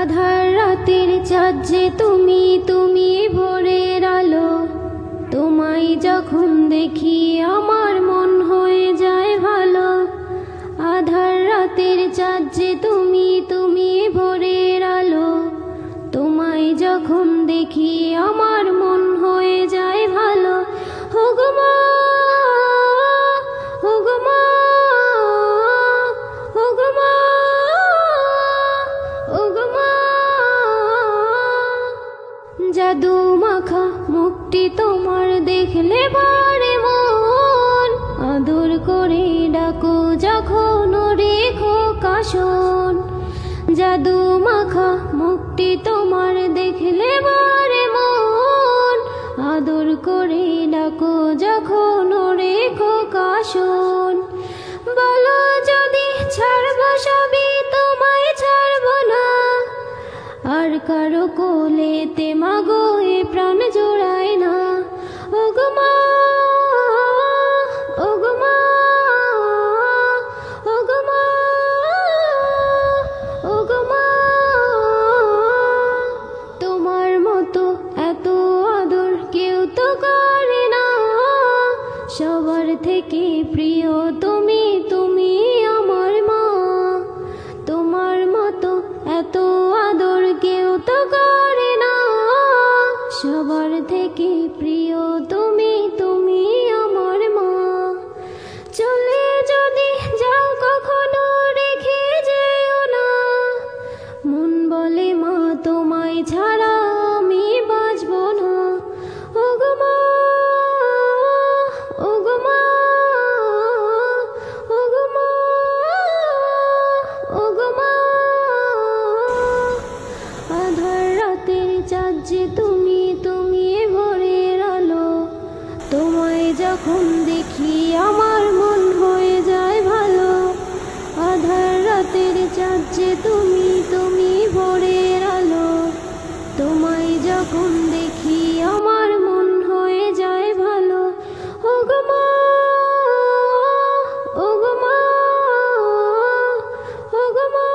আধার রাতের চাঁদ যে তুমি, তুমি ভোরের আলো। তোমায় যখন দেখি আমার মন হয়ে যায় ভালো। আধার রাতের চাঁদ যে তুমি, তুমি ভোরের আলো। তোমায় যখন দেখি আমার মন হয়ে যায় ভালো। ওগো মা, ওগো মা, ওগো মা, ওগো মা। জাদু মাখা মুখটি তোমার দেখলে বারে মন, আদর করে ডাকো যখন রেখো কাশন। জাদু মাখা মুখটি তোমার দেখলে বারে মন, আদর করে ডাকো যখন রেখো কাশন। বলো যদি ছাড়বো সবই তোমায় ছাড়বো না, আর কারো কোলেতে মাগো এ প্রাণ জোড়ায় না। ওগো মা, ওগো মা, ওগো মা, ওগো মা। তোমার মতো এত আদর কেউ তো করে না, সবার থেকে প্রিয় তুমি, তুমি আমার মা। তোমার মতো এত আদর কেউ তো করে না, সবার থেকে প্রিয় তুমি, তুমি আমার মা। চলে যদি যাও কখনো রেখে যেও না, মন বলে মা তোমায় ছাড়া আমি বাঁচবো না। ওগো মা, ওগো মা, ওগো মা, ওগো মা। আধার রাতের চাঁদ যে তুমি, তুমি ভোরের আলো। তোমায় যখন দেখি আমার মন হয়ে যায় ভালো। আধার রাতের চাঁদ যে তুমি, তুমি ভোরের আলো। তোমায় যখন দেখি আমার মন হয়ে যায় ভালো। ওগো মা, ওগো মা, ওগো মা,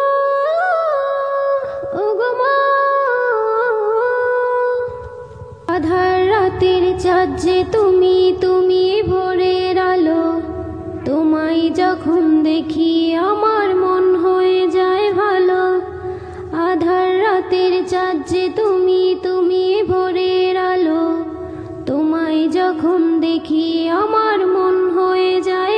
ওগো মা। আধার রাতের চাঁদ যে তুমি, তুমি ভোরের আলো। তোমায় যখন দেখি আমার মন হয়ে যায় ভালো। আধার রাতের চাঁদ যে তুমি, তুমি ভোরের আলো। তোমায় যখন দেখি আমার মন হয়ে যায়